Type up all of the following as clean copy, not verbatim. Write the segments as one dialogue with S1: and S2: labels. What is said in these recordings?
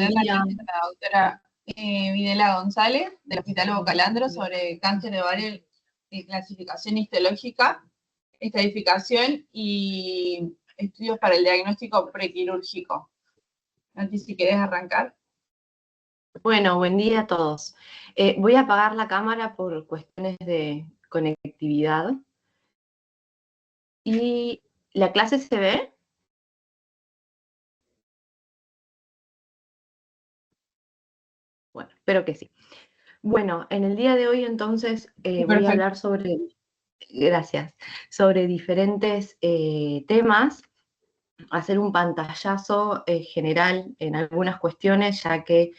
S1: Día.
S2: La doctora Videla González, del Hospital Hugo Calandro, sobre cáncer de ovario y clasificación histológica, estadificación y estudios para el diagnóstico prequirúrgico. Nati, si querés arrancar.
S1: Bueno, buen día a todos. Voy a apagar la cámara por cuestiones de conectividad. ¿Y la clase se ve? Bueno, espero que sí. Bueno, en el día de hoy entonces voy a hablar sobre, gracias, sobre diferentes temas, hacer un pantallazo general en algunas cuestiones, ya que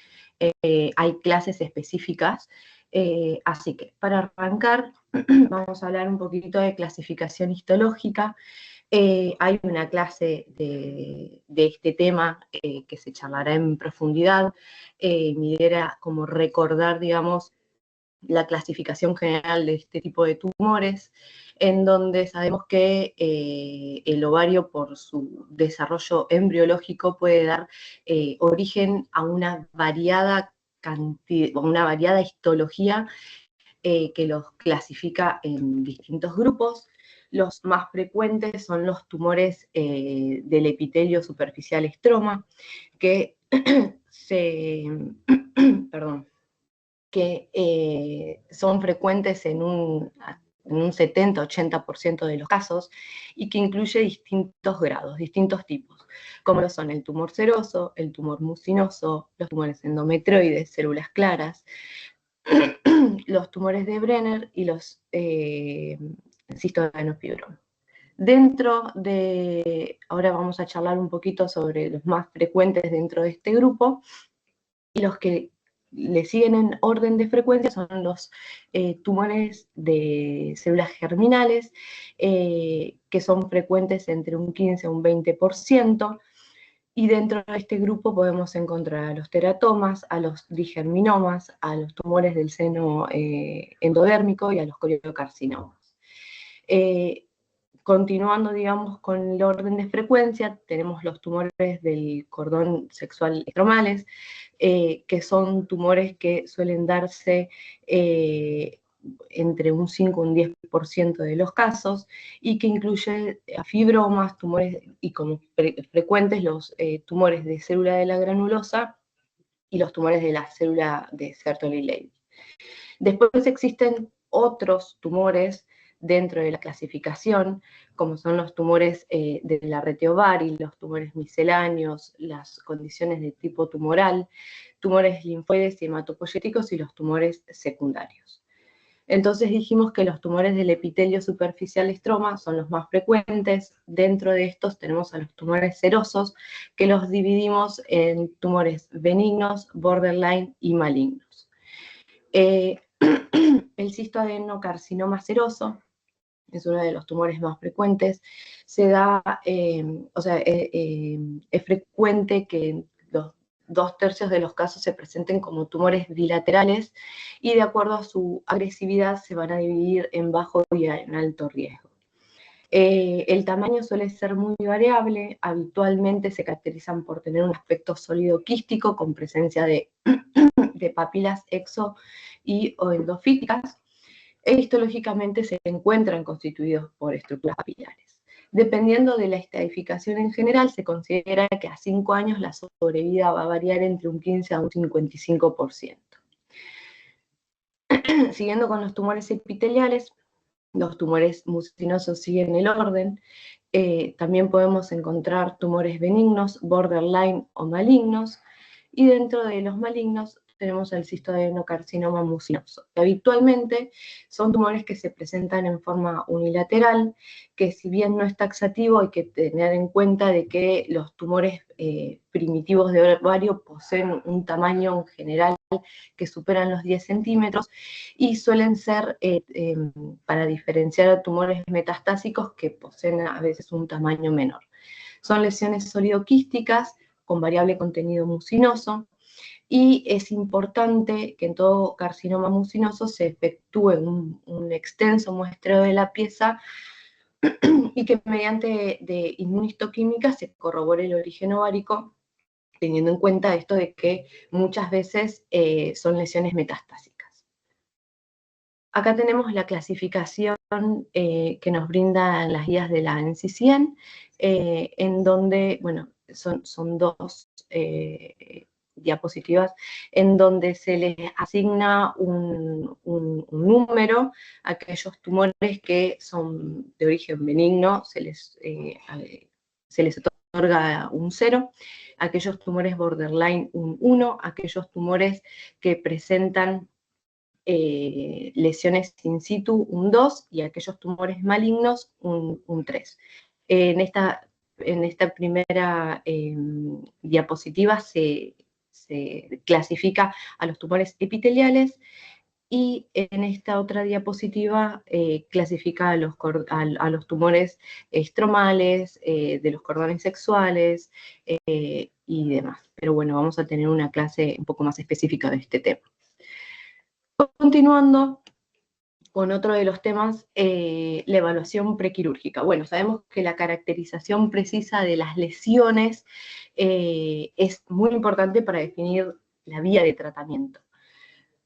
S1: hay clases específicas. Así que, para arrancar, vamos a hablar un poquito de clasificación histológica. Hay una clase de este tema que se charlará en profundidad. Mi idea era como recordar, digamos, la clasificación general de este tipo de tumores, en donde sabemos que el ovario, por su desarrollo embriológico, puede dar origen a una variada histología que los clasifica en distintos grupos. Los más frecuentes son los tumores del epitelio superficial estroma, que son frecuentes en un 70-80% de los casos y que incluye distintos grados, distintos tipos, como lo son el tumor seroso, el tumor mucinoso, los tumores endometrioides, células claras, los tumores de Brenner y los cistoadenofibroma. Ahora vamos a charlar un poquito sobre los más frecuentes dentro de este grupo, y los que le siguen en orden de frecuencia son los tumores de células germinales, que son frecuentes entre un 15 a un 20%, y dentro de este grupo podemos encontrar a los teratomas, a los digerminomas, a los tumores del seno endodérmico y a los coriocarcinomas. Continuando, digamos, con el orden de frecuencia, tenemos los tumores del cordón sexual estromales, que son tumores que suelen darse entre un 5 y un 10% de los casos, y que incluye fibromas, tumores, y como frecuentes los tumores de célula de la granulosa y los tumores de la célula de Sertoli-Leydig. Después existen otros tumores dentro de la clasificación, como son los tumores de la red ovario, los tumores misceláneos, las condiciones de tipo tumoral, tumores linfoides y hematopoyéticos y los tumores secundarios. Entonces dijimos que los tumores del epitelio superficial estroma son los más frecuentes. Dentro de estos tenemos a los tumores serosos, que los dividimos en tumores benignos, borderline y malignos. El cistoadenocarcinoma seroso es uno de los tumores más frecuentes. Es frecuente que los 2/3 de los casos se presenten como tumores bilaterales, y de acuerdo a su agresividad se van a dividir en bajo y en alto riesgo. El tamaño suele ser muy variable. Habitualmente se caracterizan por tener un aspecto sólido quístico con presencia de papilas exo o endofíticas, e histológicamente se encuentran constituidos por estructuras papilares. Dependiendo de la estadificación en general, se considera que a 5 años la sobrevida va a variar entre un 15 a un 55%. Siguiendo con los tumores epiteliales, los tumores mucinosos siguen el orden. También podemos encontrar tumores benignos, borderline o malignos, y dentro de los malignos tenemos el cistoadenocarcinoma mucinoso. Habitualmente son tumores que se presentan en forma unilateral, que si bien no es taxativo, hay que tener en cuenta de que los tumores primitivos de ovario poseen un tamaño en general que superan los 10 centímetros, y suelen ser, para diferenciar a tumores metastásicos, que poseen a veces un tamaño menor. Son lesiones sólido-quísticas con variable contenido mucinoso, y es importante que en todo carcinoma mucinoso se efectúe un extenso muestreo de la pieza y que mediante de inmunistoquímica se corrobore el origen ovárico teniendo en cuenta esto de que muchas veces son lesiones metastásicas. Acá tenemos la clasificación que nos brindan las guías de la NCCN, en donde, bueno, son dos diapositivas, en donde se les asigna un número a aquellos tumores que son de origen benigno, se les otorga un 0, aquellos tumores borderline un 1, aquellos tumores que presentan lesiones in situ un 2 y aquellos tumores malignos un 3. En esta primera diapositiva se clasifica a los tumores epiteliales, y en esta otra diapositiva clasifica a los tumores estromales, de los cordones sexuales y demás. Pero bueno, vamos a tener una clase un poco más específica de este tema. Continuando con otro de los temas, la evaluación prequirúrgica. Bueno, sabemos que la caracterización precisa de las lesiones es muy importante para definir la vía de tratamiento.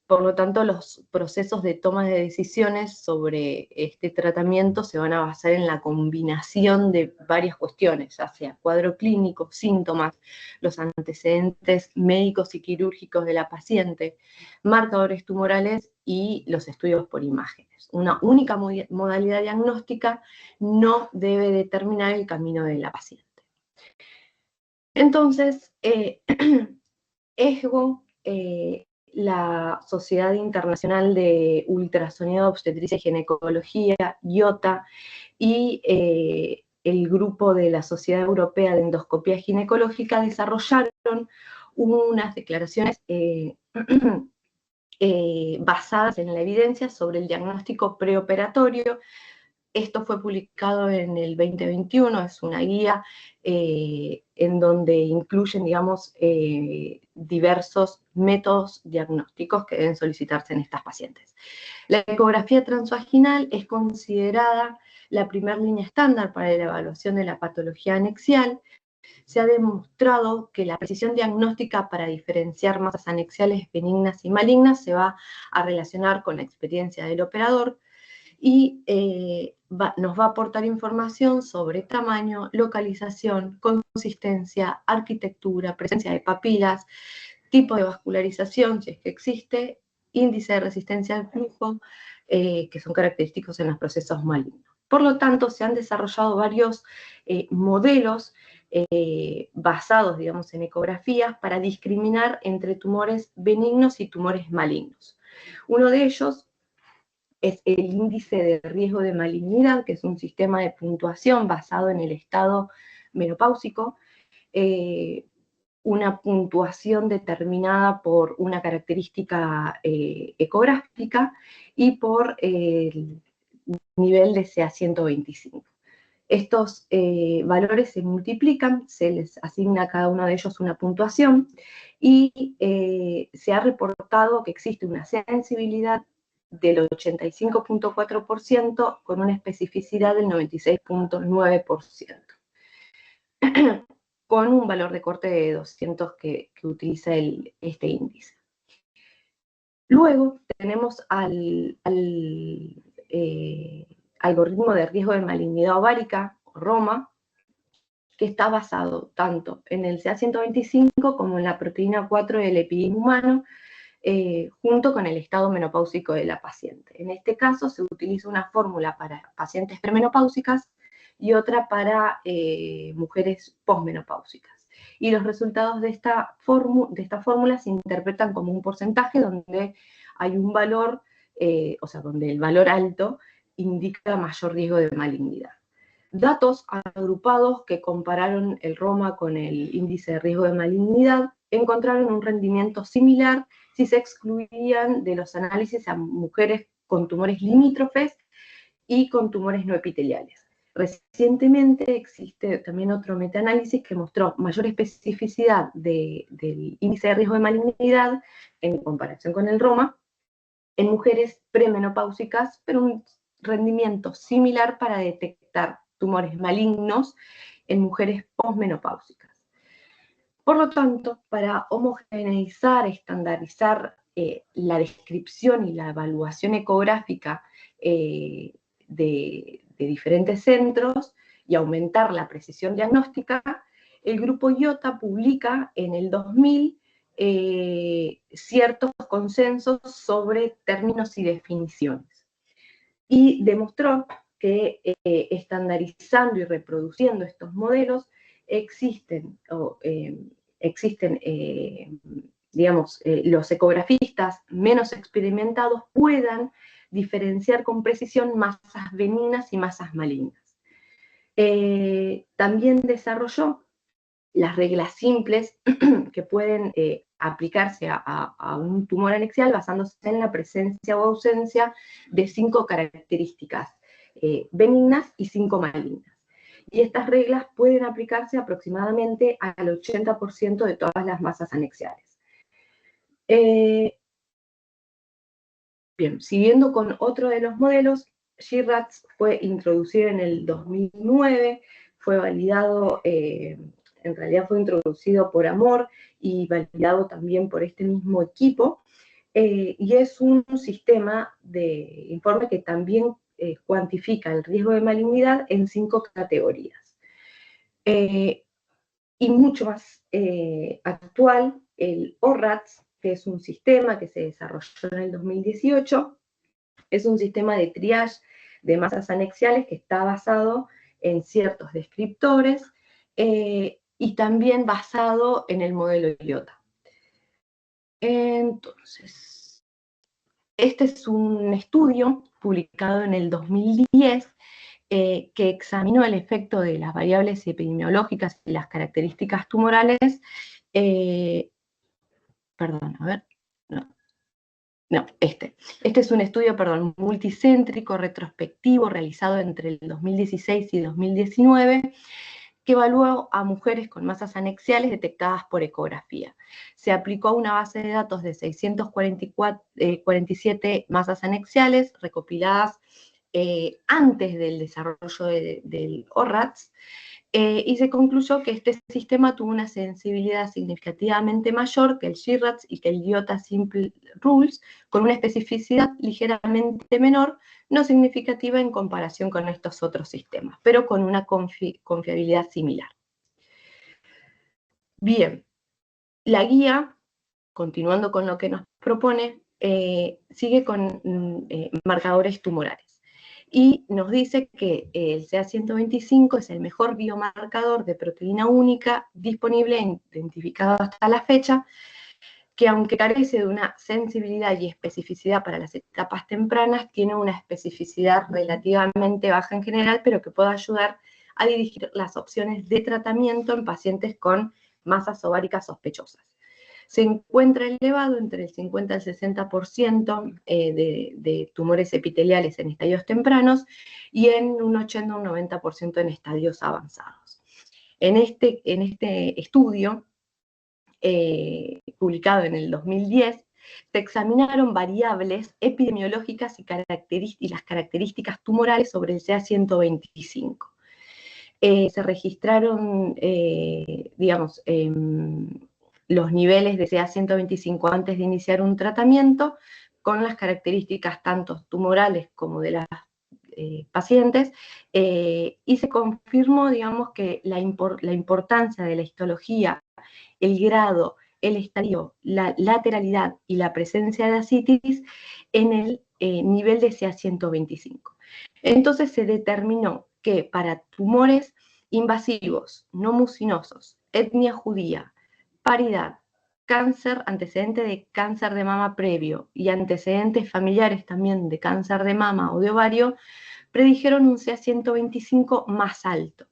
S1: Por lo tanto, los procesos de toma de decisiones sobre este tratamiento se van a basar en la combinación de varias cuestiones, ya sea cuadro clínico, síntomas, los antecedentes médicos y quirúrgicos de la paciente, marcadores tumorales y los estudios por imágenes. Una única modalidad diagnóstica no debe determinar el camino de la paciente. Entonces, ESGO, la Sociedad Internacional de Ultrasonido, Obstetricia y Ginecología, IOTA, y el grupo de la Sociedad Europea de Endoscopía Ginecológica desarrollaron unas declaraciones basadas en la evidencia sobre el diagnóstico preoperatorio. Esto fue publicado en el 2021, es una guía en donde incluyen, digamos, diversos métodos diagnósticos que deben solicitarse en estas pacientes. La ecografía transvaginal es considerada la primera línea estándar para la evaluación de la patología anexial. Se ha demostrado que la precisión diagnóstica para diferenciar masas anexiales benignas y malignas se va a relacionar con la experiencia del operador, y nos va a aportar información sobre tamaño, localización, consistencia, arquitectura, presencia de papilas, tipo de vascularización, si es que existe, índice de resistencia al flujo, que son característicos en los procesos malignos. Por lo tanto, se han desarrollado varios modelos basados, digamos, en ecografías para discriminar entre tumores benignos y tumores malignos. Uno de ellos es el índice de riesgo de malignidad, que es un sistema de puntuación basado en el estado menopáusico, una puntuación determinada por una característica ecográfica y por el nivel de CA125. Estos valores se multiplican, se les asigna a cada uno de ellos una puntuación, y se ha reportado que existe una sensibilidad del 85.4% con una especificidad del 96.9%, con un valor de corte de 200 que utiliza este índice. Luego tenemos al algoritmo de riesgo de malignidad ovárica, ROMA, que está basado tanto en el CA125 como en la proteína 4 del epidimio humano, junto con el estado menopáusico de la paciente. En este caso se utiliza una fórmula para pacientes premenopáusicas y otra para mujeres posmenopáusicas. Y los resultados de esta fórmula se interpretan como un porcentaje donde hay un valor, o sea, donde el valor alto indica mayor riesgo de malignidad. Datos agrupados que compararon el ROMA con el índice de riesgo de malignidad encontraron un rendimiento similar si se excluían de los análisis a mujeres con tumores limítrofes y con tumores no epiteliales. Recientemente existe también otro metaanálisis que mostró mayor especificidad del índice de riesgo de malignidad en comparación con el ROMA en mujeres premenopáusicas, pero un rendimiento similar para detectar tumores malignos en mujeres posmenopáusicas. Por lo tanto, para homogeneizar, estandarizar la descripción y la evaluación ecográfica de diferentes centros y aumentar la precisión diagnóstica, el grupo IOTA publica en el 2000 ciertos consensos sobre términos y definiciones. Y demostró que estandarizando y reproduciendo estos modelos existen, digamos, los ecografistas menos experimentados puedan diferenciar con precisión masas benignas y masas malignas. También desarrolló las reglas simples que pueden aplicarse a un tumor anexial basándose en la presencia o ausencia de 5 características benignas y 5 malignas. Y estas reglas pueden aplicarse aproximadamente al 80% de todas las masas anexiales. Bien, siguiendo con otro de los modelos, GRATS fue introducido en el 2009, fue validado, en realidad fue introducido por Amor y validado también por este mismo equipo, y es un sistema de informe que también cuantifica el riesgo de malignidad en 5 categorías. Y mucho más actual, el ORATS, que es un sistema que se desarrolló en el 2018, es un sistema de triage de masas anexiales que está basado en ciertos descriptores y también basado en el modelo IOTA. Entonces, este es un estudio publicado en el 2010 que examinó el efecto de las variables epidemiológicas y las características tumorales. Perdón, a ver. No, este es un estudio, multicéntrico, retrospectivo, realizado entre el 2016 y 2019, que evaluó a mujeres con masas anexiales detectadas por ecografía. Se aplicó a una base de datos de 647 masas anexiales recopiladas antes del desarrollo del ORATS, y se concluyó que este sistema tuvo una sensibilidad significativamente mayor que el GRATS y que el IOTA Simple Rules, con una especificidad ligeramente menor, no significativa en comparación con estos otros sistemas, pero con una confiabilidad similar. Bien, la guía, continuando con lo que nos propone, sigue con marcadores tumorales. Y nos dice que el CA125 es el mejor biomarcador de proteína única disponible e identificado hasta la fecha, que aunque carece de una sensibilidad y especificidad para las etapas tempranas, tiene una especificidad relativamente baja en general, pero que puede ayudar a dirigir las opciones de tratamiento en pacientes con masas ováricas sospechosas. Se encuentra elevado entre el 50 y el 60% de tumores epiteliales en estadios tempranos y en un 80 o un 90% en estadios avanzados. En este estudio, publicado en el 2010, se examinaron variables epidemiológicas y las características tumorales sobre el CA125. Se registraron, los niveles de CA125 antes de iniciar un tratamiento, con las características tanto tumorales como de las pacientes, y se confirmó, que la importancia de la histología, el grado, el estadio, la lateralidad y la presencia de ascitis en el nivel de CA125. Entonces se determinó que para tumores invasivos, no mucinosos, etnia judía, paridad, cáncer, antecedente de cáncer de mama previo y antecedentes familiares también de cáncer de mama o de ovario, predijeron un CA125 más alto,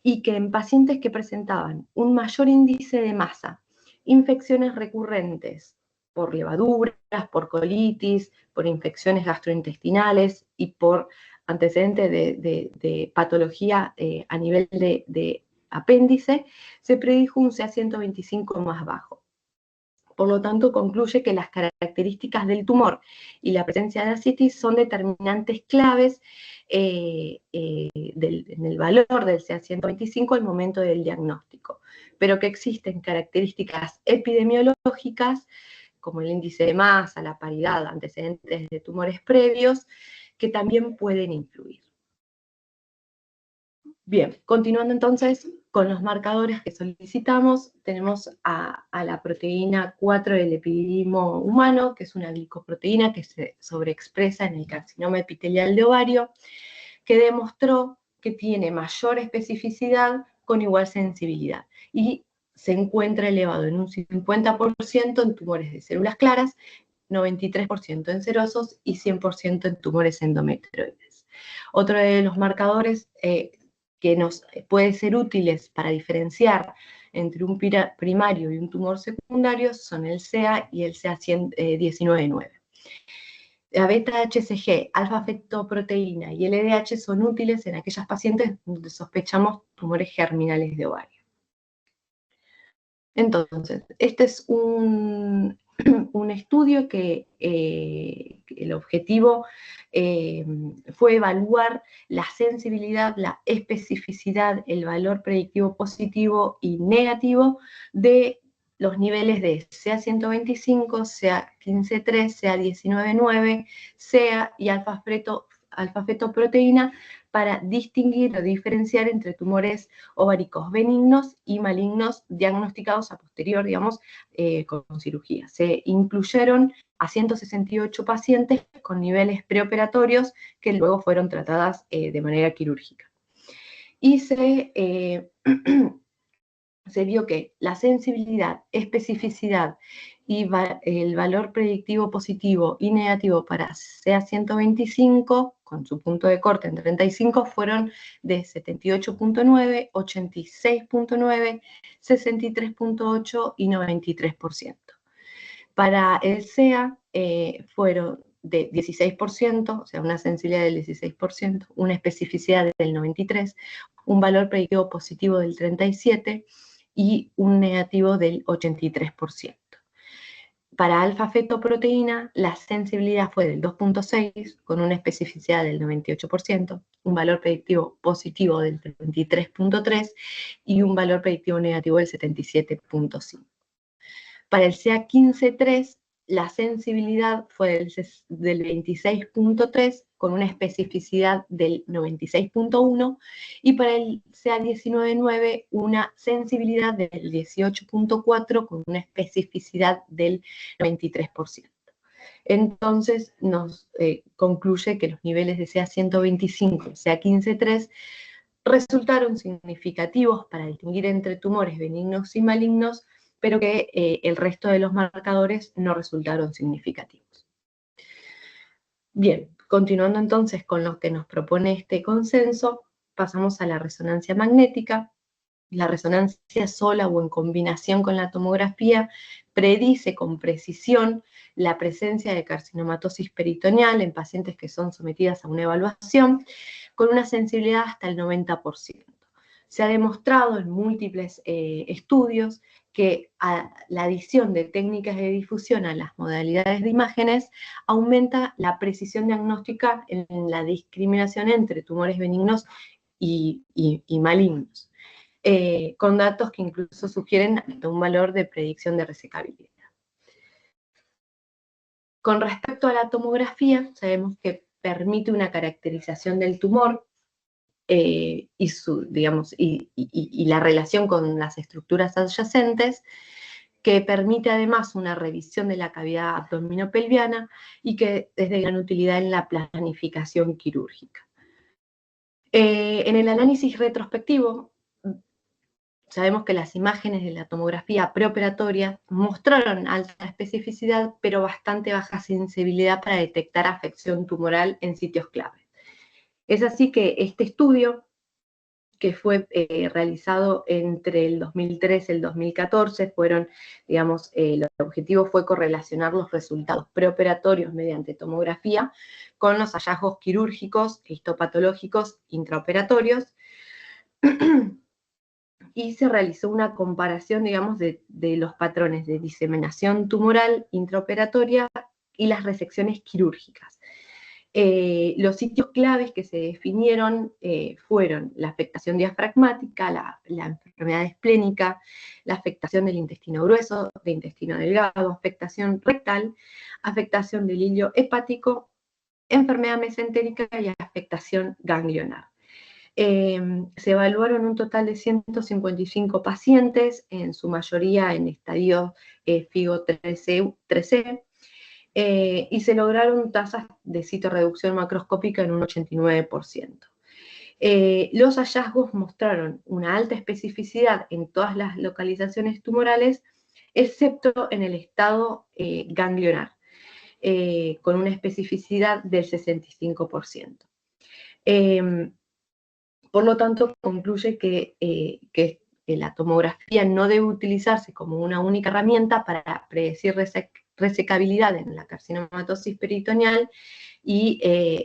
S1: y que en pacientes que presentaban un mayor índice de masa, infecciones recurrentes por levaduras, por colitis, por infecciones gastrointestinales y por antecedentes de patología a nivel de apéndice, se predijo un CA125 más bajo. Por lo tanto, concluye que las características del tumor y la presencia de ascitis son determinantes claves en el valor del CA125 al momento del diagnóstico, pero que existen características epidemiológicas, como el índice de masa, la paridad, antecedentes de tumores previos, que también pueden influir. Bien, continuando entonces con los marcadores que solicitamos, tenemos a la proteína 4 del epididimo humano, que es una glicoproteína que se sobreexpresa en el carcinoma epitelial de ovario, que demostró que tiene mayor especificidad con igual sensibilidad y se encuentra elevado en un 50% en tumores de células claras, 93% en serosos y 100% en tumores endometrioides. Otro de los marcadores que nos puede ser útiles para diferenciar entre un primario y un tumor secundario son el CA y el CA19-9. La beta-HCG, alfa-fetoproteína y LDH son útiles en aquellas pacientes donde sospechamos tumores germinales de ovario. Entonces, este es un estudio que el objetivo fue evaluar la sensibilidad, la especificidad, el valor predictivo positivo y negativo de los niveles de CA125, CA15-3, CA19-9, CA y alfa-fetoproteína para distinguir o diferenciar entre tumores ováricos benignos y malignos diagnosticados a posterior, digamos, con cirugía. Se incluyeron a 168 pacientes con niveles preoperatorios que luego fueron tratadas de manera quirúrgica. Y se vio que la sensibilidad, especificidad y el valor predictivo positivo y negativo para CA125, con su punto de corte en 35, fueron de 78.9, 86.9, 63.8 y 93%. Para el CEA fueron de 16%, o sea, una sensibilidad del 16%, una especificidad del 93%, un valor predictivo positivo del 37% y un negativo del 83%. Para alfa-fetoproteína, la sensibilidad fue del 2.6, con una especificidad del 98%, un valor predictivo positivo del 23.3 y un valor predictivo negativo del 77.5. Para el CA15-3, la sensibilidad fue del 26.3 con una especificidad del 96.1 y para el CA19-9 una sensibilidad del 18.4 con una especificidad del 93%. Entonces nos concluye que los niveles de CA125 y CA15-3 resultaron significativos para distinguir entre tumores benignos y malignos, pero que el resto de los marcadores no resultaron significativos. Bien, continuando entonces con lo que nos propone este consenso, pasamos a la resonancia magnética. La resonancia sola o en combinación con la tomografía predice con precisión la presencia de carcinomatosis peritoneal en pacientes que son sometidas a una evaluación con una sensibilidad hasta el 90%. Se ha demostrado en múltiples estudios que la adición de técnicas de difusión a las modalidades de imágenes aumenta la precisión diagnóstica en la discriminación entre tumores benignos y malignos. Con datos que incluso sugieren un valor de predicción de resecabilidad. Con respecto a la tomografía, sabemos que permite una caracterización del tumor y la relación con las estructuras adyacentes, que permite además una revisión de la cavidad abdominopelviana y que es de gran utilidad en la planificación quirúrgica. En el análisis retrospectivo, sabemos que las imágenes de la tomografía preoperatoria mostraron alta especificidad, pero bastante baja sensibilidad para detectar afección tumoral en sitios clave. Es así que este estudio, que fue realizado entre el 2013 y el 2014, el objetivo fue correlacionar los resultados preoperatorios mediante tomografía con los hallazgos quirúrgicos e histopatológicos intraoperatorios, y se realizó una comparación, digamos, de los patrones de diseminación tumoral intraoperatoria y las resecciones quirúrgicas. Los sitios claves que se definieron fueron la afectación diafragmática, la enfermedad esplénica, la afectación del intestino grueso, del intestino delgado, afectación rectal, afectación del hilo hepático, enfermedad mesentérica y afectación ganglionar. Se evaluaron un total de 155 pacientes, en su mayoría en estadio FIGO 3C, y se lograron tasas de citorreducción macroscópica en un 89%. Los hallazgos mostraron una alta especificidad en todas las localizaciones tumorales, excepto en el estado ganglionar, con una especificidad del 65%. Por lo tanto, concluye que la tomografía no debe utilizarse como una única herramienta para predecir resecabilidad en la carcinomatosis peritoneal y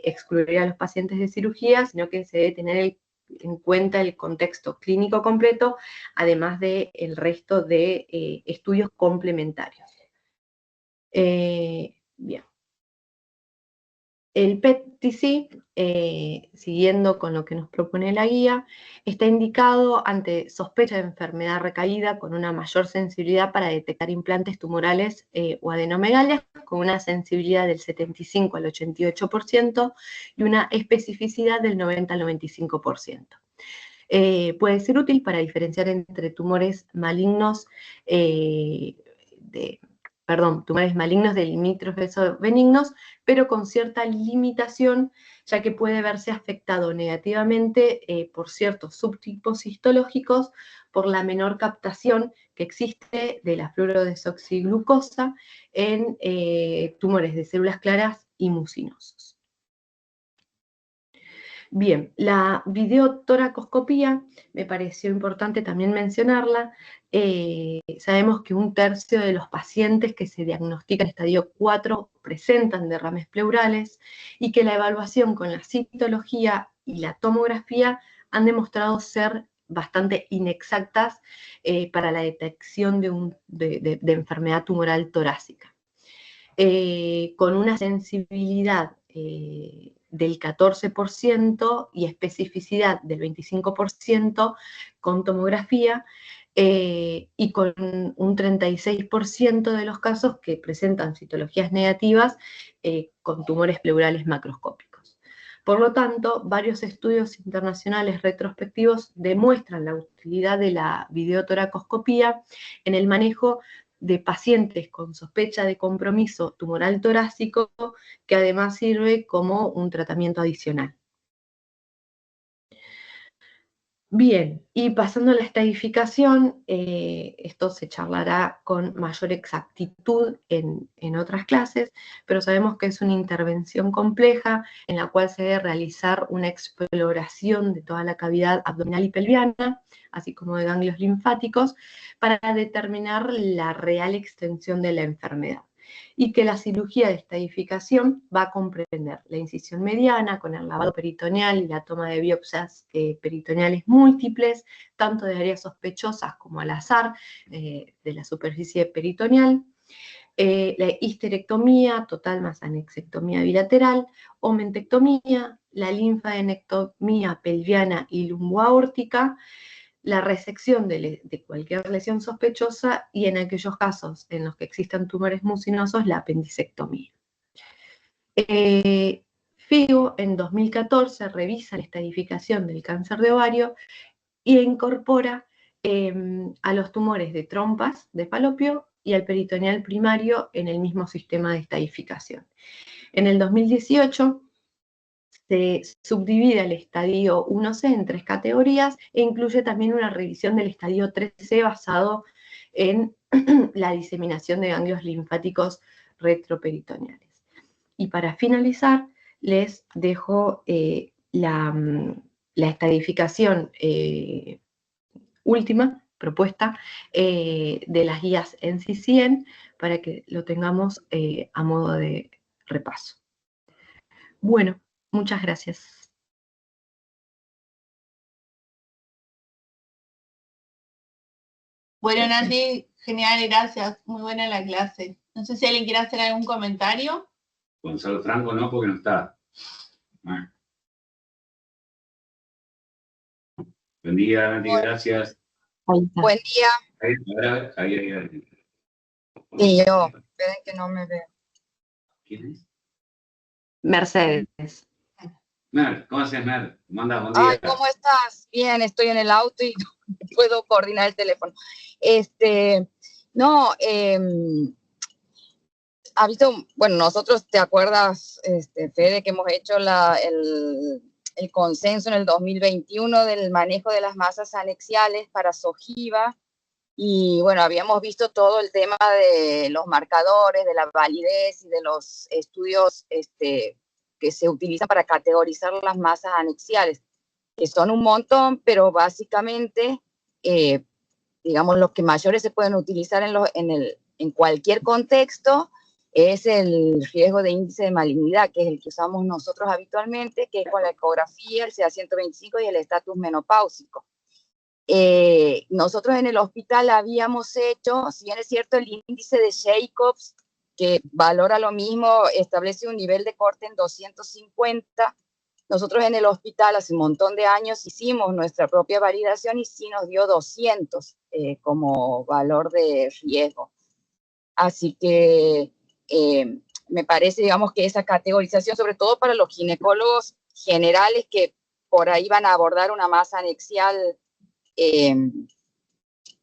S1: excluir a los pacientes de cirugía, sino que se debe tener en cuenta el contexto clínico completo, además del resto de estudios complementarios. Bien. El PET-TC, siguiendo con lo que nos propone la guía, está indicado ante sospecha de enfermedad recaída con una mayor sensibilidad para detectar implantes tumorales o adenomegalias, con una sensibilidad del 75 al 88% y una especificidad del 90 al 95%. Puede ser útil para diferenciar entre tumores malignos tumores malignos de limítrofes o benignos, pero con cierta limitación, ya que puede verse afectado negativamente por ciertos subtipos histológicos, por la menor captación que existe de la fluorodesoxiglucosa en tumores de células claras y mucinosos. Bien, la videotoracoscopía me pareció importante también mencionarla. Sabemos que 1/3 de los pacientes que se diagnostican en estadio 4 presentan derrames pleurales y que la evaluación con la citología y la tomografía han demostrado ser bastante inexactas para la detección de enfermedad tumoral torácica. Con una sensibilidad del 14% y especificidad del 25% con tomografía, y con un 36% de los casos que presentan citologías negativas con tumores pleurales macroscópicos. Por lo tanto, varios estudios internacionales retrospectivos demuestran la utilidad de la videotoracoscopía en el manejo de pacientes con sospecha de compromiso tumoral torácico, que además sirve como un tratamiento adicional. Bien, y pasando a la estadificación, esto se charlará con mayor exactitud en otras clases, pero sabemos que es una intervención compleja en la cual se debe realizar una exploración de toda la cavidad abdominal y pelviana, así como de ganglios linfáticos, para determinar la real extensión de la enfermedad. Y que la cirugía de estadificación va a comprender la incisión mediana con el lavado peritoneal y la toma de biopsias peritoneales múltiples, tanto de áreas sospechosas como al azar de la superficie peritoneal, la histerectomía total más anexectomía bilateral, omentectomía, la linfadenectomía pelviana y lumboaórtica, la resección de cualquier lesión sospechosa y en aquellos casos en los que existan tumores mucinosos, la apendicectomía. FIGO en 2014 revisa la estadificación del cáncer de ovario e incorpora a los tumores de trompas de falopio y al peritoneal primario en el mismo sistema de estadificación. En el 2018 se subdivide el estadio 1C en 3 categorías e incluye también una revisión del estadio 3C basado en la diseminación de ganglios linfáticos retroperitoneales. Y para finalizar, les dejo la estadificación última propuesta de las guías NCCN para que lo tengamos a modo de repaso. Bueno, muchas gracias.
S2: Bueno, Nati, genial, gracias. Muy buena la clase. No sé si alguien quiere hacer algún comentario.
S3: Gonzalo Franco no, porque no está. Buen día, Nati, gracias.
S4: Buen día.
S3: Ahí.
S4: Y yo, esperen que no me veo.
S3: ¿Quién es?
S1: Mercedes.
S3: Mer, ¿cómo haces, Mer? ¿Cómo andas? Buen día.
S4: Ay, ¿cómo estás? Bien, estoy en el auto y no puedo coordinar el teléfono. No, ha visto, bueno, nosotros, ¿te acuerdas, Fede, que hemos hecho el consenso en el 2021 del manejo de las masas anexiales para SOGIVA? Y bueno, habíamos visto todo el tema de los marcadores, de la validez y de los estudios que se utilizan para categorizar las masas anexiales, que son un montón, pero básicamente, digamos, los que mayores se pueden utilizar en cualquier contexto es el riesgo de índice de malignidad, que es el que usamos nosotros habitualmente, que es con la ecografía, el CA125 y el estatus menopáusico. Nosotros en el hospital habíamos hecho, si bien es cierto, el índice de Jacobs, que valora lo mismo, establece un nivel de corte en 250. Nosotros en el hospital hace un montón de años hicimos nuestra propia validación y sí nos dio 200 como valor de riesgo. Así que me parece, digamos, que esa categorización, sobre todo para los ginecólogos generales que por ahí van a abordar una masa anexial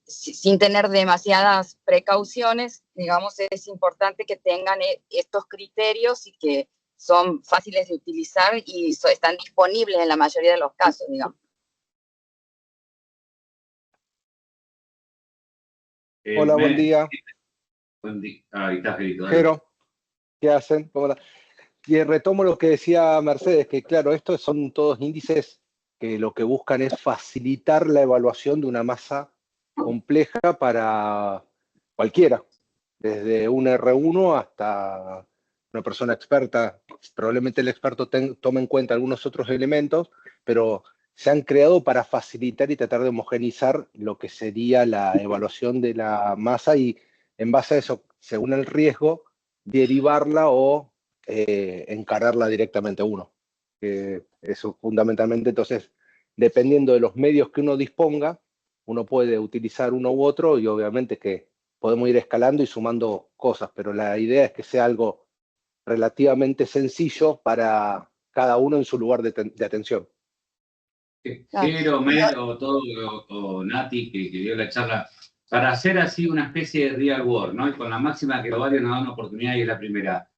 S4: sin tener demasiadas precauciones, digamos, es importante que tengan estos criterios y que son fáciles de utilizar y están disponibles en la mayoría de los casos, digamos.
S5: Hola, buen día.
S3: Buen día. Ahí está, Gerito.
S5: Jero, ¿qué hacen? ¿Cómo están? Y retomo lo que decía Mercedes, que claro, estos son todos índices que lo que buscan es facilitar la evaluación de una masa compleja para cualquiera, desde un R1 hasta una persona experta. Probablemente el experto tome en cuenta algunos otros elementos, pero se han creado para facilitar y tratar de homogeneizar lo que sería la evaluación de la masa y en base a eso, según el riesgo, derivarla o encararla directamente a uno. Eso fundamentalmente, entonces, dependiendo de los medios que uno disponga, uno puede utilizar uno u otro y obviamente que podemos ir escalando y sumando cosas, pero la idea es que sea algo relativamente sencillo para cada uno en su lugar de atención.
S3: Jero, Mer o Nati, que dio la charla, para hacer así una especie de real world, ¿no? Y con la máxima que los varios nos dan una oportunidad y es la primera.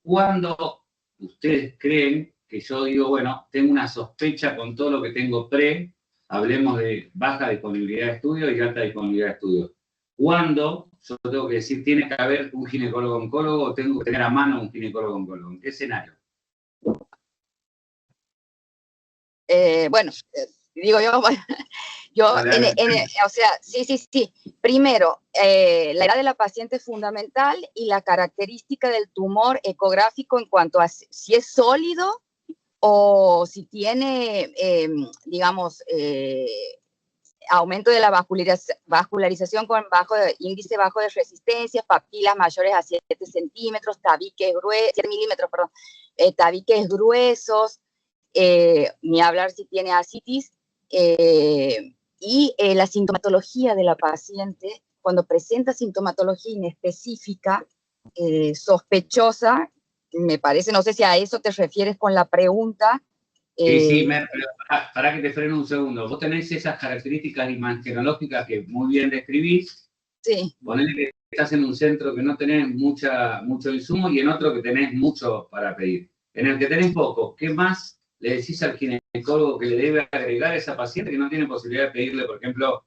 S3: ¿Cuándo ustedes creen que yo digo, bueno, tengo una sospecha con todo lo que tengo hablemos de baja disponibilidad de estudio y alta disponibilidad de estudio? ¿Cuándo yo tengo que decir, tiene que haber un ginecólogo-oncólogo o tengo que tener a mano un ginecólogo-oncólogo? ¿En qué escenario?
S4: Bueno, digo yo, o sea, sí. Primero, la edad de la paciente es fundamental y la característica del tumor ecográfico en cuanto a si es sólido o si tiene, digamos, aumento de la vascularización con índice bajo de resistencia, papilas mayores a 7 centímetros, tabiques gruesos, 7 milímetros, perdón, tabiques gruesos, ni hablar si tiene ascitis, y la sintomatología de la paciente, cuando presenta sintomatología inespecífica, sospechosa, me parece, no sé si a eso te refieres con la pregunta.
S3: Sí, pero para que te frene un segundo. Vos tenés esas características imagenológicas que muy bien describís.
S4: Sí.
S3: Ponele que estás en un centro que no tenés mucho insumo y en otro que tenés mucho para pedir. En el que tenés poco, ¿qué más le decís al ginecólogo que le debe agregar a esa paciente que no tiene posibilidad de pedirle, por ejemplo,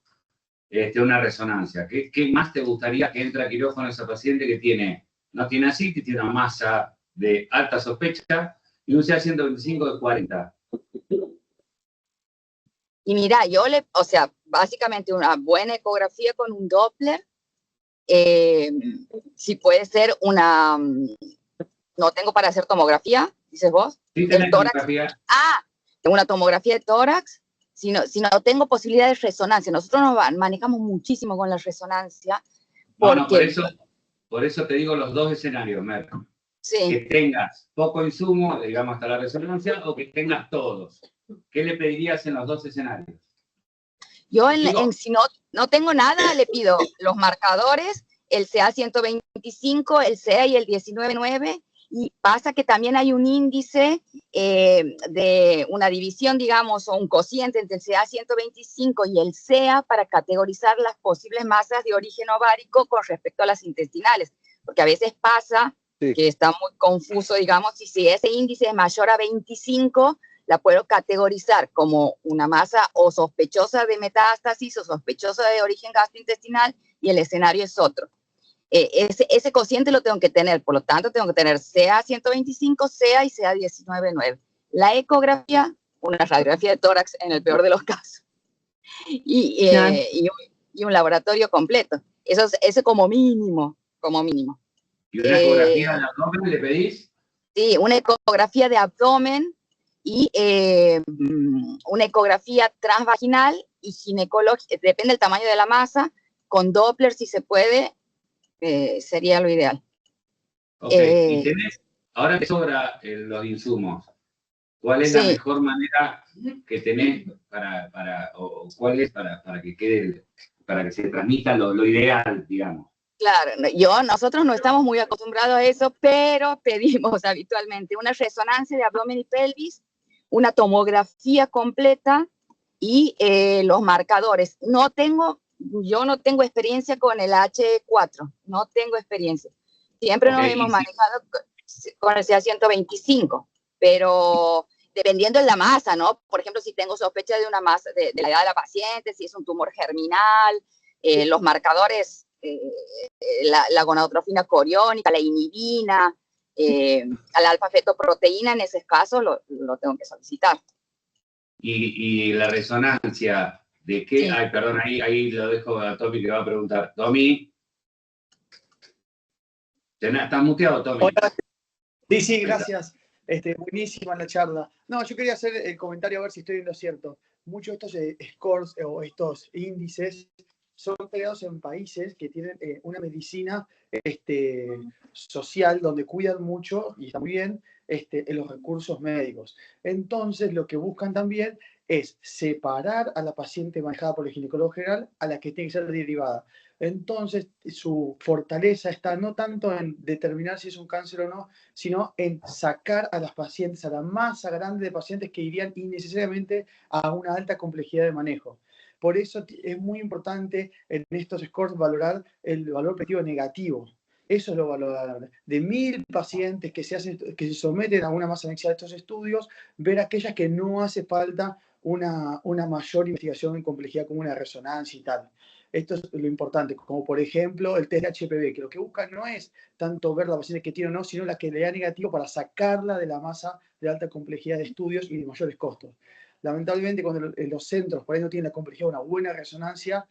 S3: una resonancia? ¿Qué más te gustaría que entre a quirófano esa paciente que no tiene ascitis, tiene una masa de alta sospecha y un CA125 de 40?
S4: Y mira, o sea, básicamente una buena ecografía con un Doppler, si puede ser no tengo para hacer tomografía, dices vos.
S3: Sí, tenés tomografía.
S4: Una tomografía de tórax, si no tengo posibilidad de resonancia. Nosotros nos manejamos muchísimo con la resonancia. Porque,
S3: por eso te digo los dos escenarios, Mer.
S4: Sí.
S3: Que tengas poco insumo, digamos hasta la resonancia, o que tengas todos. ¿Qué le pedirías en los dos escenarios?
S4: Yo si no tengo nada, le pido los marcadores, el CA125, el CA y el 19.9, y pasa que también hay un índice de una división, digamos, o un cociente entre el CA125 y el CA para categorizar las posibles masas de origen ovárico con respecto a las intestinales, porque a veces pasa que está muy confuso, digamos, y si ese índice es mayor a 25, la puedo categorizar como una masa o sospechosa de metástasis o sospechosa de origen gastrointestinal, y el escenario es otro. Ese cociente lo tengo que tener, por lo tanto tengo que tener CA125, CA y CA19.9. La ecografía, una radiografía de tórax en el peor de los casos, y un laboratorio completo. Eso como mínimo, como mínimo.
S3: ¿Y una ecografía de abdomen le pedís?
S4: Sí, una ecografía de abdomen y una ecografía transvaginal y ginecológica, depende del tamaño de la masa, con Doppler si se puede, sería lo ideal.
S3: Ok, y tenés, ahora te sobra los insumos. ¿Cuál es la mejor manera que tenés o cuál es para que quede, para que se transmita lo ideal, digamos?
S4: Claro, nosotros no estamos muy acostumbrados a eso, pero pedimos habitualmente una resonancia de abdomen y pelvis, una tomografía completa y los marcadores. Yo no tengo experiencia con el H4, no tengo experiencia. Siempre nos hemos manejado con el CA125, pero dependiendo de la masa, ¿no? Por ejemplo, si tengo sospecha de una masa, de la edad de la paciente, si es un tumor germinal, los marcadores, la gonadotrofina coriónica, la inhibina, la alfa-fetoproteína, en ese caso lo tengo que solicitar.
S3: Y la resonancia, ¿de qué? Sí. Ay, perdón, ahí lo dejo a Tommy que va a preguntar. Tommy. ¿Estás muteado, Tommy?
S6: Hola. Sí, gracias. Buenísima la charla. No, yo quería hacer el comentario a ver si estoy en lo cierto. Muchos de estos scores o estos índices son creados en países que tienen una medicina social donde cuidan mucho, y está muy bien, en los recursos médicos. Entonces, lo que buscan también es separar a la paciente manejada por el ginecólogo general a la que tiene que ser derivada. Entonces, su fortaleza está no tanto en determinar si es un cáncer o no, sino en sacar a las pacientes, a la masa grande de pacientes que irían innecesariamente a una alta complejidad de manejo. Por eso es muy importante en estos scores valorar el valor predictivo negativo. Eso es lo valorable. De 1000 pacientes que se someten a una masa anexial de estos estudios, ver aquellas que no hace falta una mayor investigación en complejidad como una resonancia y tal. Esto es lo importante, como por ejemplo el test de HPV, que lo que busca no es tanto ver la paciente que tiene o no, sino la que le da negativo para sacarla de la masa de alta complejidad de estudios y de mayores costos. Lamentablemente, cuando los centros por ahí no tienen la complejidad de una buena resonancia,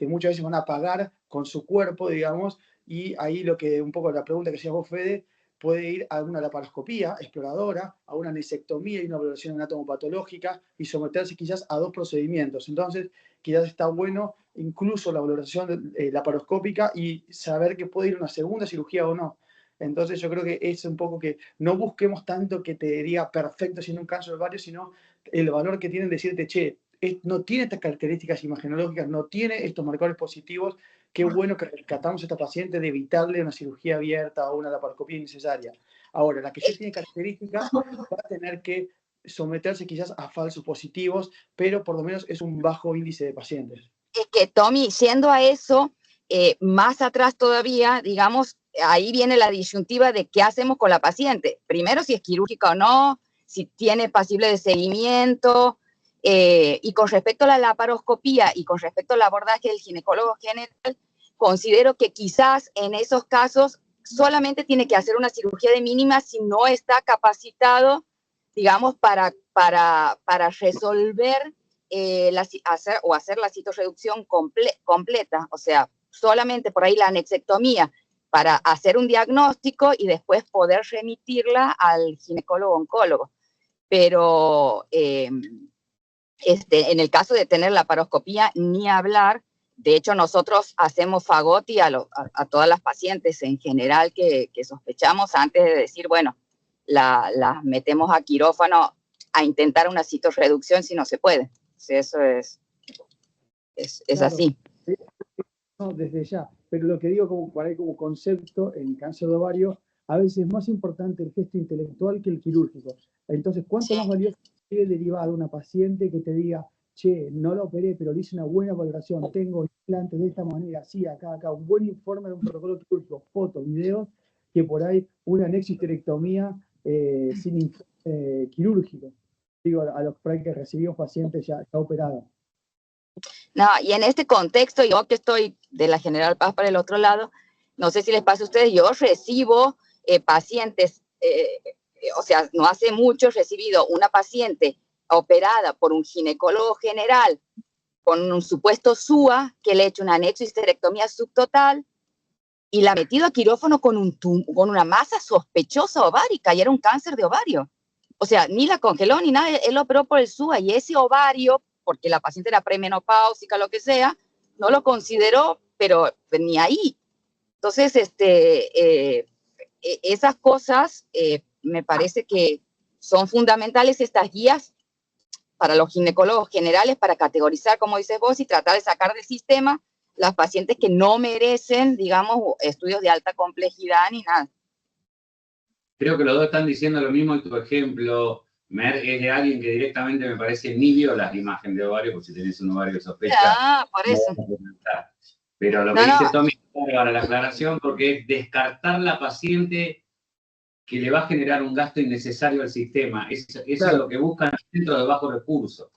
S6: muchas veces van a pagar con su cuerpo, digamos, y ahí un poco la pregunta que hacías vos, Fede, puede ir a una laparoscopía exploradora, a una nesectomía y una valoración anatomopatológica y someterse quizás a 2 procedimientos. Entonces, quizás está bueno incluso la valoración laparoscópica y saber que puede ir a una segunda cirugía o no. Entonces, yo creo que es un poco que no busquemos tanto que te diga perfecto siendo un cáncer ovario, sino el valor que tienen decirte, che, no tiene estas características imagenológicas, no tiene estos marcadores positivos, qué bueno que rescatamos a esta paciente de evitarle una cirugía abierta o una laparoscopía innecesaria. Ahora, la que sí tiene características va a tener que someterse quizás a falsos positivos, pero por lo menos es un bajo índice de pacientes.
S4: Es que, Tommy, siendo a eso, más atrás todavía, digamos, ahí viene la disyuntiva de qué hacemos con la paciente. Primero, si es quirúrgica o no, si tiene pasible de seguimiento, y con respecto a la laparoscopía y con respecto al abordaje del ginecólogo general, considero que quizás en esos casos solamente tiene que hacer una cirugía de mínima si no está capacitado, digamos, para resolver hacer la citorreducción completa, o sea, solamente por ahí la anexectomía para hacer un diagnóstico y después poder remitirla al ginecólogo oncólogo. Pero En el caso de tener laparoscopía, ni hablar. De hecho, nosotros hacemos Fagoti a todas las pacientes en general que sospechamos antes de decir, bueno, las metemos a quirófano a intentar una citorreducción si no se puede. Sí, eso es
S6: Claro.
S4: así.
S6: No, desde ya. Pero lo que digo como concepto en cáncer de ovario, a veces es más importante el gesto intelectual que el quirúrgico. Entonces, ¿cuánto más valioso es derivado una paciente que te diga, che, no lo operé, pero le hice una buena valoración, tengo implantes de esta manera, así, acá, un buen informe de un protocolo quirúrgico, fotos, videos, que por ahí una anexisterectomía sin informe quirúrgico? Digo, a los por ahí que recibimos pacientes ya operados.
S4: No, y en este contexto, yo que estoy de la General Paz para el otro lado, no sé si les pasa a ustedes, yo recibo pacientes, o sea, no hace mucho he recibido una paciente operada por un ginecólogo general con un supuesto SUA que le ha hecho una anexisterectomía subtotal y la ha metido a quirófano con una masa sospechosa ovárica y era un cáncer de ovario. O sea, ni la congeló ni nada, él operó por el SUA y ese ovario, porque la paciente era premenopáusica, lo que sea, no lo consideró, pero ni ahí. Entonces, esas cosas me parece que son fundamentales, estas guías para los ginecólogos generales, para categorizar, como dices vos, y tratar de sacar del sistema las pacientes que no merecen, digamos, estudios de alta complejidad ni nada.
S3: Creo que los dos están diciendo lo mismo y tu ejemplo, Mer, es de alguien que directamente me parece ni vio las imágenes de ovario, porque si tenés un ovario de sospecha.
S4: Ah, por eso.
S3: Pero lo que dice Tommy es para la aclaración, porque es descartar la paciente que le va a generar un gasto innecesario al sistema. Eso es lo que buscan dentro de bajo recursos.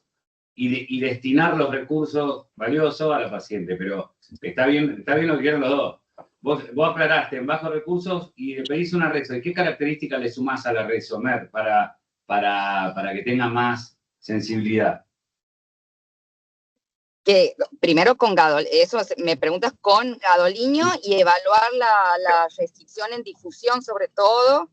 S3: Y destinar los recursos valiosos a la paciente. Pero está bien lo que quieren los dos. Vos aclaraste en bajos recursos y le pedís una rezo. ¿Y qué características le sumás a la rezo, Mer, para que tenga más sensibilidad?
S4: Que primero con eso me preguntas con gadoliño y evaluar la restricción en difusión, sobre todo,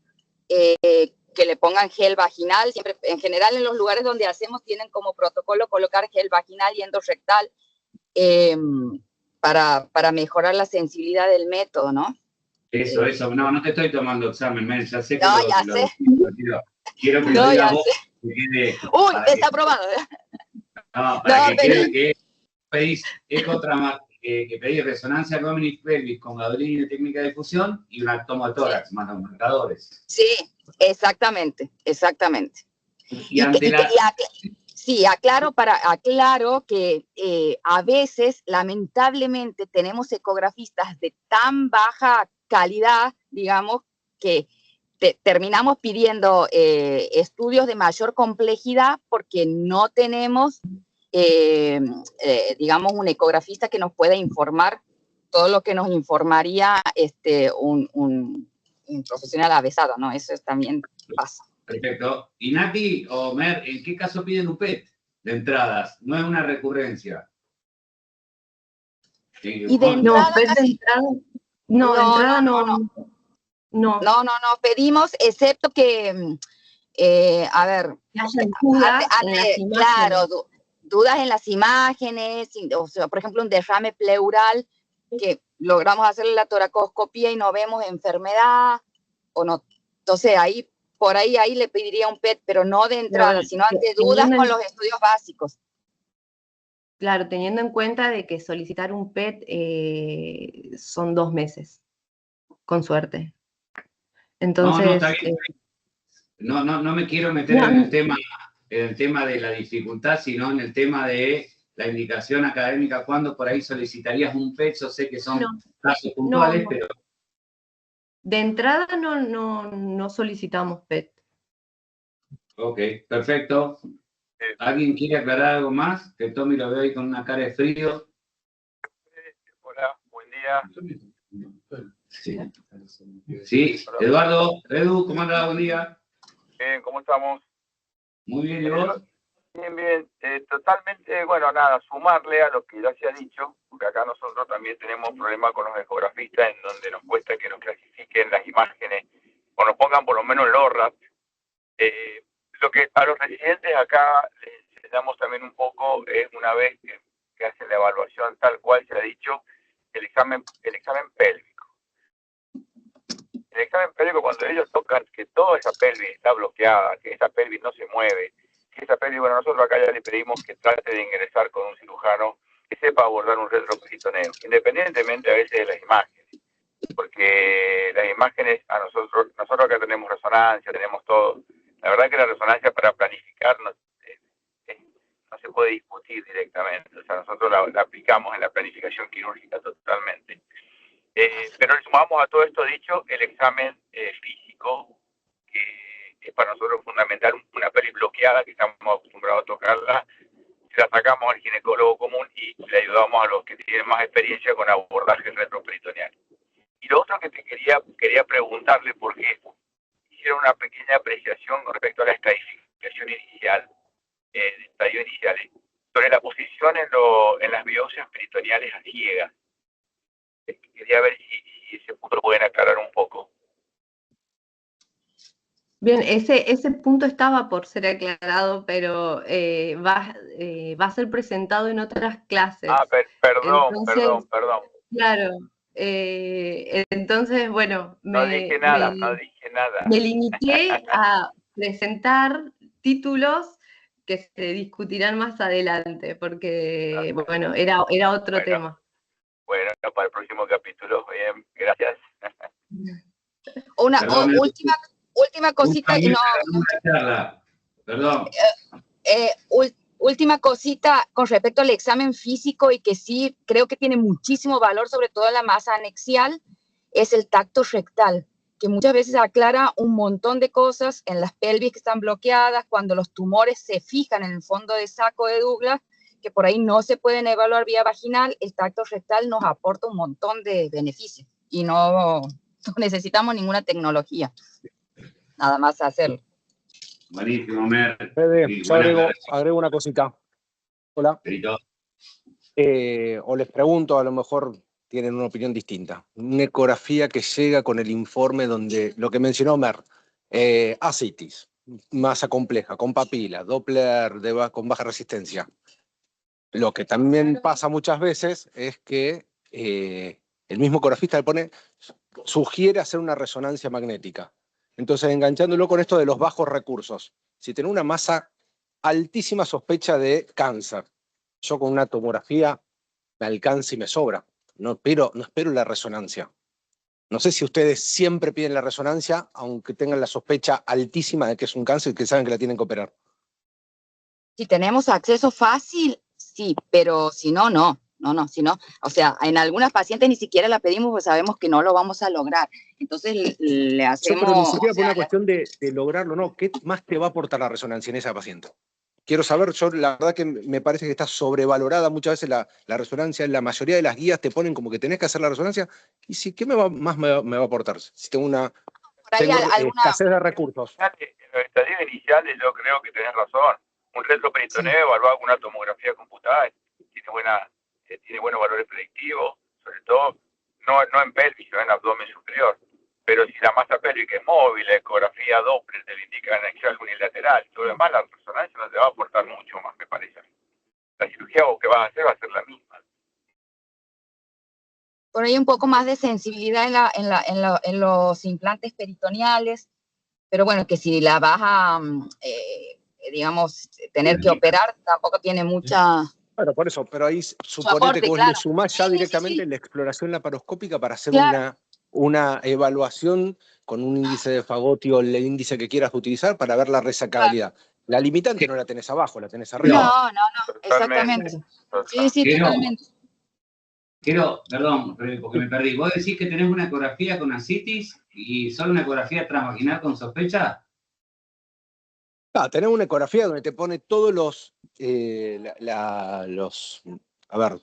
S4: que le pongan gel vaginal. Siempre, en general, en los lugares donde hacemos tienen como protocolo colocar gel vaginal y endorrectal para mejorar la sensibilidad del método, ¿no?
S3: Eso. No te estoy tomando examen, Mer. Ya sé que
S4: no,
S3: quiero que lo digas vos.
S4: Uy, está aprobado.
S3: No, para que quede que pedís que pedís resonancia abdominopelvis con gadolinium y técnica de fusión y una toma de tórax, más los marcadores.
S4: Sí, exactamente. Sí, aclaro que a veces, lamentablemente, tenemos ecografistas de tan baja calidad, digamos, que terminamos pidiendo estudios de mayor complejidad porque no tenemos, digamos, un ecografista que nos pueda informar todo lo que nos informaría un profesional avesado, ¿no? Eso también pasa.
S3: Perfecto. Y Nati o Mer, ¿en qué caso piden un PET de entradas? No es una recurrencia.
S4: Y de entrada, no, pedimos, excepto que, a ver, dudas en las imágenes, o sea, por ejemplo, un derrame pleural, que logramos hacerle la toracoscopía y no vemos enfermedad, o no. Entonces, por ahí le pediría un PET, pero no de entrada, sino ante dudas con los estudios básicos.
S1: Claro, teniendo en cuenta de que solicitar un PET son 2 meses, con suerte. Entonces,
S3: no me quiero meter en el tema de la dificultad, sino en el tema de la indicación académica, cuando por ahí solicitarías un PET. Yo sé que son casos puntuales, pero...
S1: De entrada no solicitamos PET.
S3: Ok, perfecto. ¿Alguien quiere aclarar algo más? Que Tommy lo veo ahí con una cara de frío.
S7: Hola, buen día.
S3: Sí, Eduardo, Edu, ¿cómo andás? Buen día.
S7: Bien, ¿cómo estamos?
S3: Muy bien, ¿y vos?
S7: Bien. Totalmente, bueno, nada, sumarle a lo que ya se ha dicho, porque acá nosotros también tenemos problemas con los ecografistas en donde nos cuesta que nos clasifiquen las imágenes o nos pongan por lo menos el ORRAT. Lo que a los residentes acá les damos también un poco una vez que hace la evaluación tal cual se ha dicho, el examen pélvico. El examen pélvico, cuando ellos tocan que toda esa pelvis está bloqueada, que esa pelvis no se mueve, que esa pelvis, bueno, nosotros acá ya le pedimos que trate de ingresar con un cirujano que sepa abordar un retroperitoneo, independientemente a veces de las imágenes, porque las imágenes, nosotros acá tenemos resonancia, tenemos todo. La verdad que la resonancia para planificar no se puede discutir directamente, o sea, nosotros la aplicamos en la planificación quirúrgica totalmente. Pero le sumamos a todo esto dicho el examen físico, que es para nosotros fundamental, una pelvis bloqueada que estamos acostumbrados a tocarla, la sacamos al ginecólogo común y le ayudamos a los que tienen más experiencia con abordaje retroperitoneal. Y lo otro que te quería preguntarle, porque hicieron una pequeña apreciación con respecto a la estadificación inicial, estadios iniciales, sobre la posición en las biopsias peritoneales a ciegas. Quería ver si ese punto lo pueden aclarar un poco.
S1: Bien, ese punto estaba por ser aclarado, pero va a ser presentado en otras clases.
S7: Perdón.
S1: Claro, entonces, bueno,
S7: no dije nada.
S1: Me limité a presentar títulos que se discutirán más adelante, porque, bueno, era otro tema.
S7: Bueno, para el próximo capítulo, bien, gracias.
S4: Una última cosita.
S3: Perdón.
S4: Última cosita con respecto al examen físico, y que sí creo que tiene muchísimo valor, sobre todo en la masa anexial, es el tacto rectal, que muchas veces aclara un montón de cosas en las pelvis que están bloqueadas, cuando los tumores se fijan en el fondo de saco de Douglas, que por ahí no se pueden evaluar vía vaginal. El tacto rectal nos aporta un montón de beneficios y no necesitamos ninguna tecnología, nada más hacerlo.
S3: Buenísimo, Mer.
S5: Fede, yo agrego una cosita. Hola. O les pregunto, a lo mejor tienen una opinión distinta. Una ecografía que llega con el informe donde lo que mencionó Mer, ascitis, masa compleja, con papila, Doppler con baja resistencia. Lo que también pasa muchas veces es que el mismo ecografista le sugiere hacer una resonancia magnética. Entonces, enganchándolo con esto de los bajos recursos, si tengo una masa altísima sospecha de cáncer, yo con una tomografía me alcanza y me sobra. No espero la resonancia. No sé si ustedes siempre piden la resonancia, aunque tengan la sospecha altísima de que es un cáncer y que saben que la tienen que operar.
S4: Si tenemos acceso fácil, sí, pero si no, no. Si no, o sea, en algunas pacientes ni siquiera la pedimos porque sabemos que no lo vamos a lograr. Entonces le hacemos...
S5: Pero ni siquiera por una cuestión de lograrlo, no. ¿Qué más te va a aportar la resonancia en esa paciente? Quiero saber, yo la verdad que me parece que está sobrevalorada muchas veces la resonancia. En la mayoría de las guías te ponen como que tenés que hacer la resonancia. ¿Y si qué me va a aportar? Si tengo escasez de recursos.
S7: En los estadios iniciales yo creo que tenés razón. Un retroperitoneo evaluado con una tomografía computada tiene buenos valores predictivos, sobre todo no en pelvis, sino en abdomen superior. Pero si la masa pélvica es móvil, la ecografía Doppler te lo indica en axial unilateral, todo lo demás, la resonancia no te va a aportar mucho más, me parece. La cirugía que vas a hacer va a ser la misma.
S4: Por ahí un poco más de sensibilidad en los implantes peritoneales, pero bueno, que si la vas a, digamos, tener que operar, tampoco tiene mucha...
S5: Bueno, por eso, pero ahí suponete que vos le sumás ya directamente la exploración laparoscópica para hacer una evaluación con un índice de Fagotio, el índice que quieras utilizar para ver la resacabilidad. La limitante no la tenés abajo, la tenés arriba.
S4: No, exactamente. Sí, totalmente.
S3: Perdón, porque me perdí. ¿Vos decís que tenés una ecografía con ascitis y solo una ecografía transvaginal con sospecha?
S5: Tenés una ecografía donde te pone todos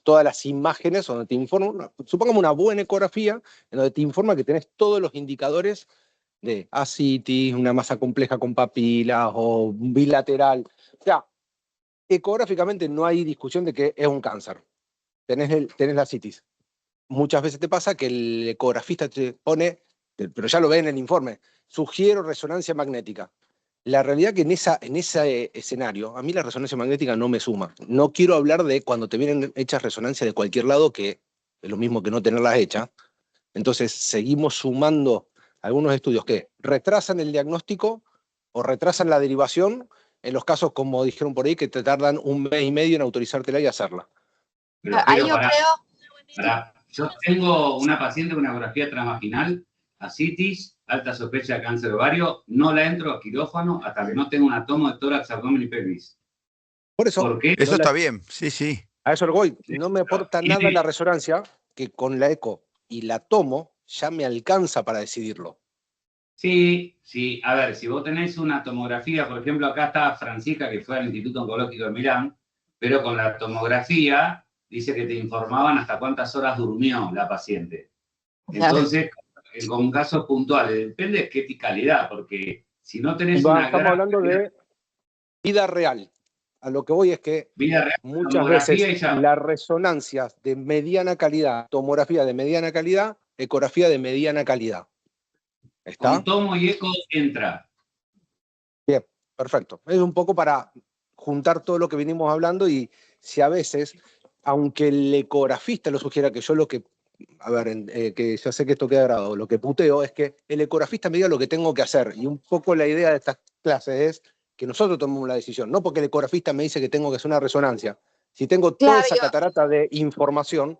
S5: todas las imágenes, donde te informa, supongamos una buena ecografía, en donde te informa que tenés todos los indicadores de ascitis, una masa compleja con papilas o bilateral. O sea, ecográficamente no hay discusión de que es un cáncer. Tenés la ascitis. Muchas veces te pasa que el ecografista te pone, pero ya lo ve en el informe, sugiero resonancia magnética. La realidad que en ese escenario, a mí la resonancia magnética no me suma. No quiero hablar de cuando te vienen hechas resonancias de cualquier lado, que es lo mismo que no tenerlas hechas. Entonces, seguimos sumando algunos estudios que retrasan el diagnóstico o retrasan la derivación, en los casos, como dijeron por ahí, que te tardan 1 mes y medio en autorizártela y hacerla.
S3: Pero,
S4: Ahí yo
S3: yo tengo una paciente con una ecografía transvaginal, ascitis, alta sospecha de cáncer de ovario, no la entro a quirófano hasta que no tenga una toma de tórax, abdomen y pelvis.
S5: Por eso,
S3: ¿Por qué?
S8: Eso está bien, sí, sí.
S5: a eso voy.
S3: Sí,
S5: No me aporta
S3: tiene-
S5: nada la resonancia, que con la eco y la tomo ya me alcanza para decidirlo.
S3: Sí, sí. A ver, si vos tenés una tomografía, por ejemplo, acá está Francisca, que fue al Instituto Oncológico de Milán, pero con la tomografía dice que te informaban hasta cuántas horas durmió la paciente. Entonces, con casos puntuales, depende de qué calidad, porque si no tenés una
S5: Estamos
S3: gran
S5: hablando de vida real. A lo que voy es que
S3: vida real,
S5: muchas
S3: tomografía
S5: veces
S3: y ya.
S5: las resonancias de mediana calidad, tomografía de mediana calidad, ecografía de mediana calidad. ¿Está?
S3: Con tomo y eco entra.
S5: Bien, perfecto. Es un poco para juntar todo lo que venimos hablando y si a veces, aunque el ecografista lo sugiera, que yo lo que, a ver, que ya sé que esto queda grabado, lo que puteo es que el ecografista me diga lo que tengo que hacer. Y un poco la idea de estas clases es que nosotros tomemos la decisión, no porque el ecografista me dice que tengo que hacer una resonancia. Si tengo toda esa catarata de información,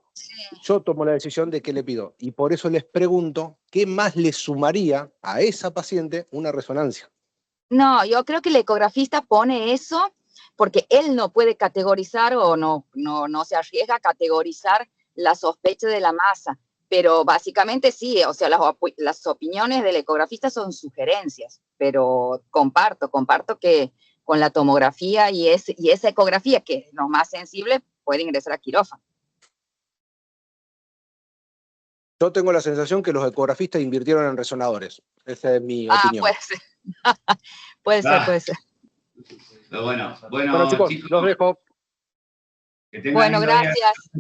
S5: yo tomo la decisión de qué le pido. Y por eso les pregunto, ¿qué más le sumaría a esa paciente una resonancia?
S4: No, yo creo que el ecografista pone eso porque él no puede categorizar o no se arriesga a categorizar la sospecha de la masa. Pero básicamente sí, o sea, las opiniones del ecografista son sugerencias, pero comparto que con la tomografía y esa ecografía, que es lo más sensible, puede ingresar a quirófano.
S5: Yo tengo la sensación que los ecografistas invirtieron en resonadores. Esa es mi opinión.
S4: Puede ser. puede ser.
S3: Pero bueno,
S5: Bueno, chicos, los dejo.
S3: Que tengan
S4: Bueno,
S3: lindo día.
S4: gracias.